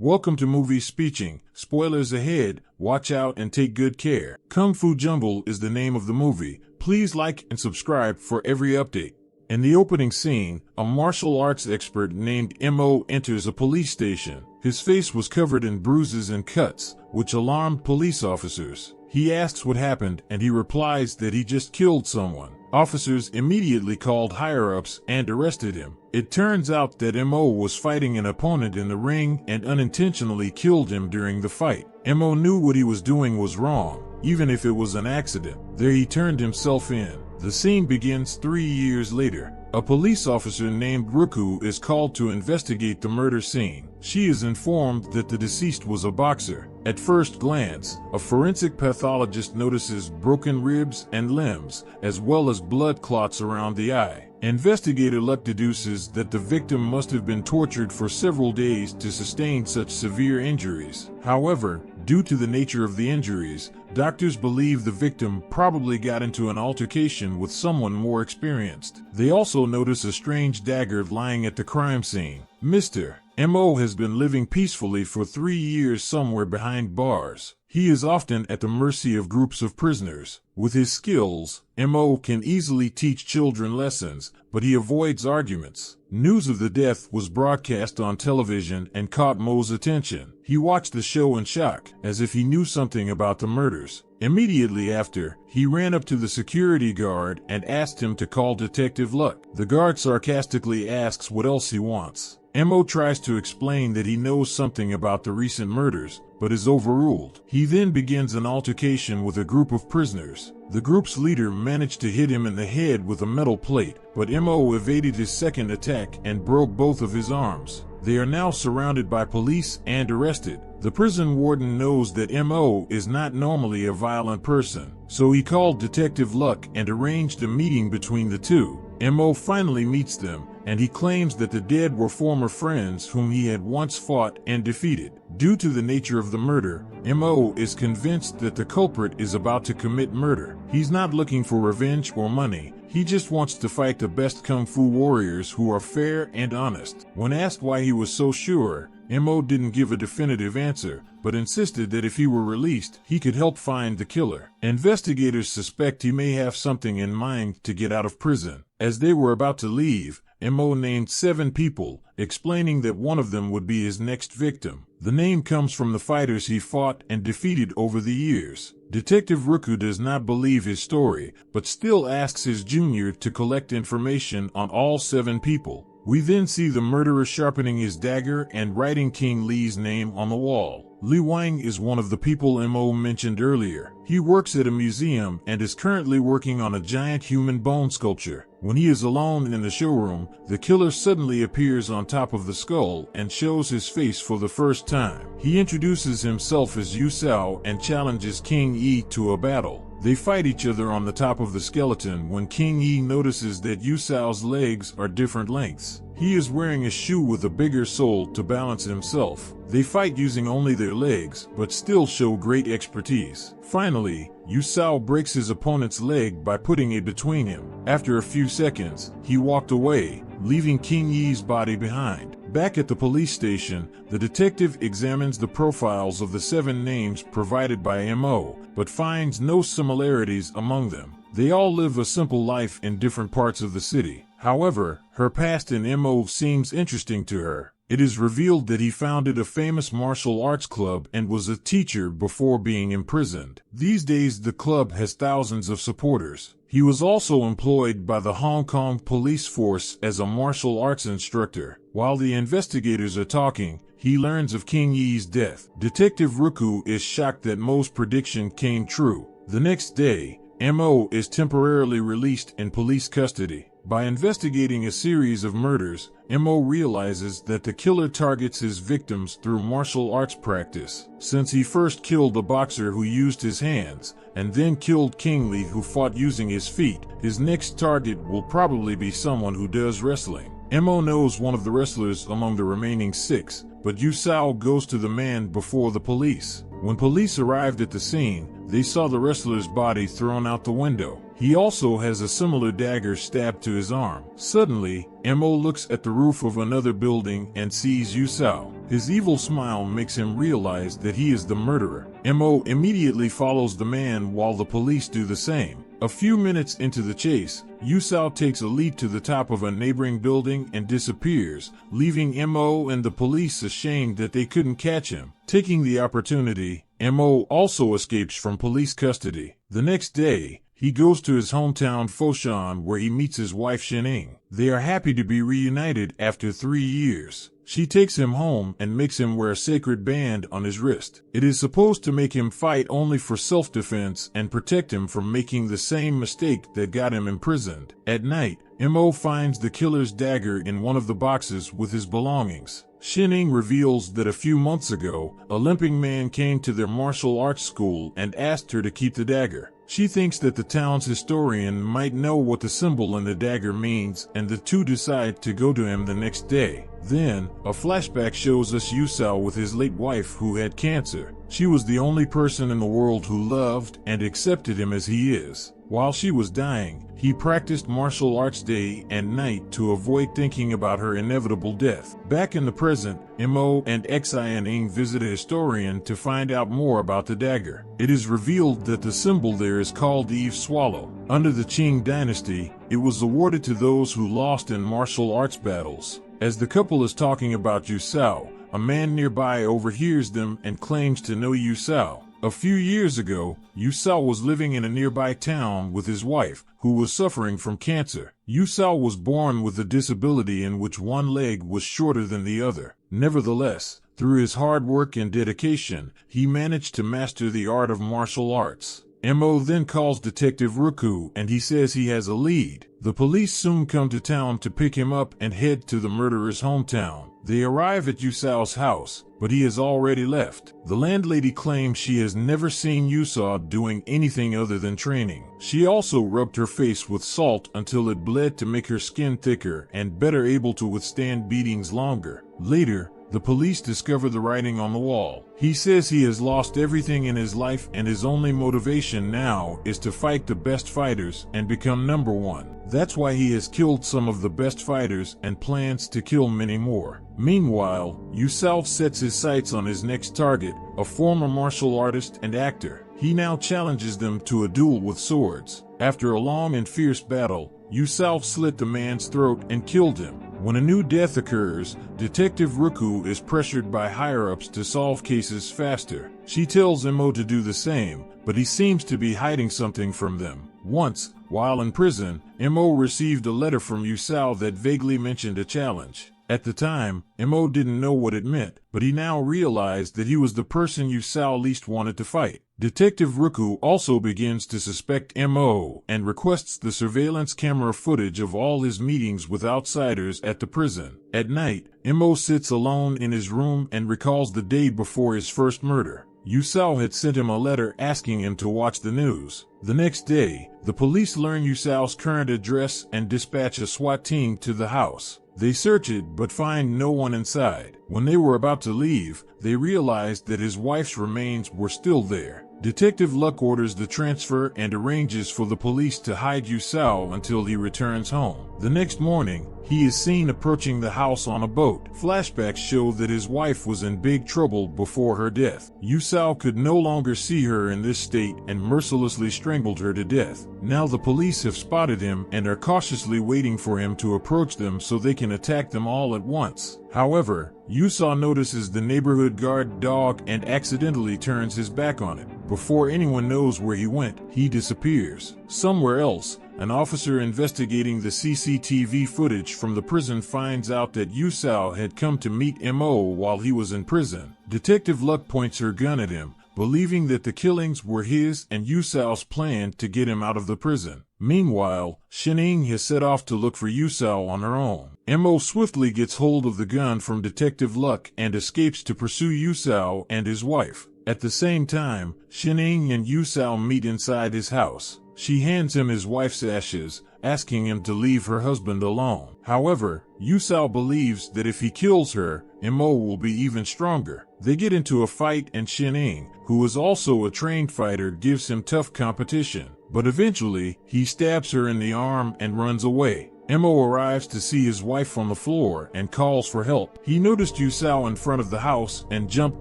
Welcome to Movie Speeching. Spoilers ahead, watch out and take good care. Kung Fu Jungle is the name of the movie. Please like and subscribe for every update. In the opening scene, a martial arts expert named M.O. enters a police station. His face was covered in bruises and cuts, which alarmed police officers. He asks what happened and he replies that he just killed someone. Officers immediately called higher-ups and arrested him. It turns out that M.O. was fighting an opponent in the ring and unintentionally killed him during the fight. M.O. knew what he was doing was wrong, even if it was an accident. There he turned himself in. The scene begins 3 years later. A police officer named Ruku is called to investigate the murder scene. She is informed that the deceased was a boxer. At first glance, a forensic pathologist notices broken ribs and limbs, as well as blood clots around the eye. Investigator Luck deduces that the victim must have been tortured for several days to sustain such severe injuries. However, due to the nature of the injuries, doctors believe the victim probably got into an altercation with someone more experienced. They also notice a strange dagger lying at the crime scene. Mr. M.O. has been living peacefully for 3 years somewhere behind bars. He is often at the mercy of groups of prisoners. With his skills, M.O. can easily teach children lessons, but he avoids arguments. News of the death was broadcast on television and caught Mo's attention. He watched the show in shock, as if he knew something about the murders. Immediately after, he ran up to the security guard and asked him to call Detective Luck. The guard sarcastically asks what else he wants. M.O. tries to explain that he knows something about the recent murders, but is overruled. He then begins an altercation with a group of prisoners. The group's leader managed to hit him in the head with a metal plate, but M.O. evaded his second attack and broke both of his arms. They are now surrounded by police and arrested. The prison warden knows that M.O. is not normally a violent person, so he called Detective Luck and arranged a meeting between the two. M.O. finally meets them, and he claims that the dead were former friends whom he had once fought and defeated. Due to the nature of the murder, M.O. is convinced that the culprit is about to commit murder. He's not looking for revenge or money. He just wants to fight the best kung fu warriors who are fair and honest. When asked why he was so sure, M.O. didn't give a definitive answer, but insisted that if he were released, he could help find the killer. Investigators suspect he may have something in mind to get out of prison. As they were about to leave, M.O. named 7 people, explaining that one of them would be his next victim. The name comes from the fighters he fought and defeated over the years. Detective Ruku does not believe his story, but still asks his junior to collect information on all 7 people. We then see the murderer sharpening his dagger and writing King Li's name on the wall. Li Wang is one of the people M.O. mentioned earlier. He works at a museum and is currently working on a giant human bone sculpture. When he is alone in the showroom, the killer suddenly appears on top of the skull and shows his face for the first time. He introduces himself as Usau and challenges King Yi to a battle. They fight each other on the top of the skeleton when King Yi notices that Usau's legs are different lengths. He is wearing a shoe with a bigger sole to balance himself. They fight using only their legs, but still show great expertise. Finally, Usau breaks his opponent's leg by putting it between him. After a few seconds, he walked away, leaving King Yi's body behind. Back at the police station, the detective examines the profiles of the 7 names provided by M.O., but finds no similarities among them. They all live a simple life in different parts of the city. However, her past in M.O. seems interesting to her. It is revealed that he founded a famous martial arts club and was a teacher before being imprisoned. These days the club has thousands of supporters. He was also employed by the Hong Kong police force as a martial arts instructor. While the investigators are talking, he learns of King Yi's death. Detective Ruku is shocked that Mo's prediction came true. The next day, M.O. is temporarily released in police custody. By investigating a series of murders, M.O. realizes that the killer targets his victims through martial arts practice. Since he first killed a boxer who used his hands, and then killed King Li who fought using his feet, his next target will probably be someone who does wrestling. M.O. knows one of the wrestlers among the remaining 6, but Usau goes to the man before the police. When police arrived at the scene, they saw the wrestler's body thrown out the window. He also has a similar dagger stabbed to his arm. Suddenly, Mo looks at the roof of another building and sees Usau. His evil smile makes him realize that he is the murderer. Mo immediately follows the man while the police do the same. A few minutes into the chase, Usau takes a leap to the top of a neighboring building and disappears, leaving Mo and the police ashamed that they couldn't catch him. Taking the opportunity, Mo also escapes from police custody. The next day, he goes to his hometown Foshan where he meets his wife Shining. They are happy to be reunited after 3 years. She takes him home and makes him wear a sacred band on his wrist. It is supposed to make him fight only for self-defense and protect him from making the same mistake that got him imprisoned. At night, Mo finds the killer's dagger in one of the boxes with his belongings. Shining reveals that a few months ago, a limping man came to their martial arts school and asked her to keep the dagger. She thinks that the town's historian might know what the symbol in the dagger means, and the two decide to go to him the next day. Then, a flashback shows us Usau with his late wife who had cancer. She was the only person in the world who loved and accepted him as he is. While she was dying, he practiced martial arts day and night to avoid thinking about her inevitable death. Back in the present, Mo and Xianing visit a historian to find out more about the dagger. It is revealed that the symbol there is called Eve Swallow. Under the Qing dynasty, it was awarded to those who lost in martial arts battles. As the couple is talking about Usau, a man nearby overhears them and claims to know Usau. A few years ago, Usau was living in a nearby town with his wife, who was suffering from cancer. Usau was born with a disability in which one leg was shorter than the other. Nevertheless, through his hard work and dedication, he managed to master the art of martial arts. Mo then calls Detective Ruku and he says he has a lead. The police soon come to town to pick him up and head to the murderer's hometown. They arrive at Usau's house, but he has already left. The landlady claims she has never seen Usau doing anything other than training. She also rubbed her face with salt until it bled to make her skin thicker and better able to withstand beatings longer. Later, the police discover the writing on the wall. He says he has lost everything in his life and his only motivation now is to fight the best fighters and become number one. That's why he has killed some of the best fighters and plans to kill many more. Meanwhile, Usau sets his sights on his next target, a former martial artist and actor. He now challenges them to a duel with swords. After a long and fierce battle, Usau slit the man's throat and killed him. When a new death occurs, Detective Ruku is pressured by higher-ups to solve cases faster. She tells Mo to do the same, but he seems to be hiding something from them. Once, while in prison, Mo received a letter from Usau that vaguely mentioned a challenge. At the time, Mo didn't know what it meant, but he now realized that he was the person Usau least wanted to fight. Detective Ruku also begins to suspect Mo and requests the surveillance camera footage of all his meetings with outsiders at the prison. At night, Mo sits alone in his room and recalls the day before his first murder. Usau had sent him a letter asking him to watch the news. The next day, the police learn Usau's current address and dispatch a SWAT team to the house. They search it but find no one inside. When they were about to leave, they realized that his wife's remains were still there. Detective Luck orders the transfer and arranges for the police to hide Usau until he returns home. The next morning, he is seen approaching the house on a boat. Flashbacks show that his wife was in big trouble before her death. Usau could no longer see her in this state and mercilessly strangled her to death. Now the police have spotted him and are cautiously waiting for him to approach them so they can attack them all at once. However, Usau notices the neighborhood guard dog and accidentally turns his back on it. Before anyone knows where he went, he disappears. Somewhere else, an officer investigating the CCTV footage from the prison finds out that Usau had come to meet Mo while he was in prison. Detective Luck points her gun at him, believing that the killings were his and Usau's plan to get him out of the prison. Meanwhile, Shining has set off to look for Usau on her own. Mo swiftly gets hold of the gun from Detective Luck and escapes to pursue Usau and his wife. At the same time, Shining and Usau meet inside his house. She hands him his wife's ashes, asking him to leave her husband alone. However, Usau believes that if he kills her, Mo will be even stronger. They get into a fight and Shining, who is also a trained fighter, gives him tough competition. but eventually, he stabs her in the arm and runs away. Mo arrives to see his wife on the floor and calls for help. He noticed Usau in front of the house and jumped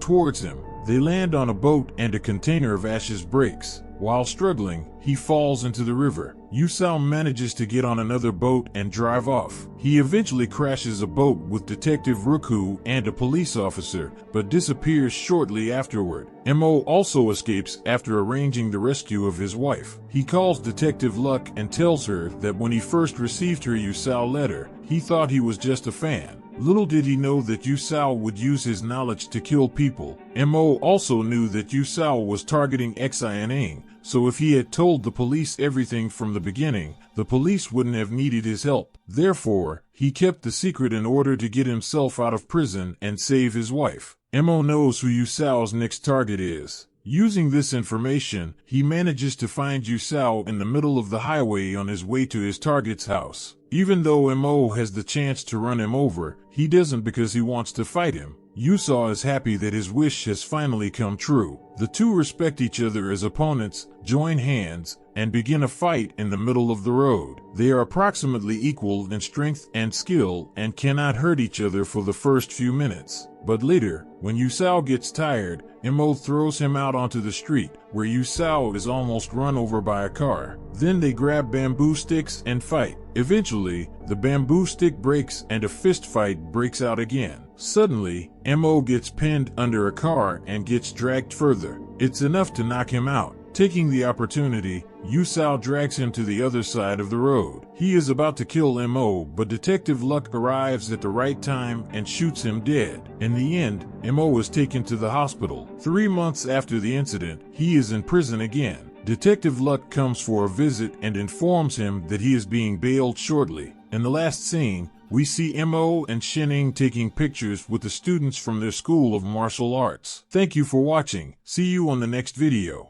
towards him. They land on a boat and a container of ashes breaks. While struggling, he falls into the river. Usau manages to get on another boat and drive off. He eventually crashes a boat with Detective Ruku and a police officer, but disappears shortly afterward. Mo also escapes after arranging the rescue of his wife. He calls Detective Luck and tells her that when he first received her Usau letter, he thought he was just a fan. Little did he know that Usau would use his knowledge to kill people. Mo also knew that Usau was targeting Xianing, so if he had told the police everything from the beginning, the police wouldn't have needed his help. Therefore, he kept the secret in order to get himself out of prison and save his wife. Mo knows who Usau's next target is. Using this information, he manages to find Usau in the middle of the highway on his way to his target's house. Even though Mo has the chance to run him over, he doesn't because he wants to fight him. Usau is happy that his wish has finally come true. The two respect each other as opponents, join hands, and begin a fight in the middle of the road. They are approximately equal in strength and skill and cannot hurt each other for the first few minutes. But later, when Usau gets tired, Mo throws him out onto the street, where Usau is almost run over by a car. Then they grab bamboo sticks and fight. Eventually, the bamboo stick breaks and a fist fight breaks out again. Suddenly, Mo gets pinned under a car and gets dragged further. It's enough to knock him out. Taking the opportunity, Usau drags him to the other side of the road. He is about to kill Mo, but Detective Luck arrives at the right time and shoots him dead. In the end, Mo is taken to the hospital. 3 months after the incident, he is in prison again. Detective Luck comes for a visit and informs him that he is being bailed shortly. In the last scene, we see Mo and Shining taking pictures with the students from their school of martial arts. Thank you for watching. See you on the next video.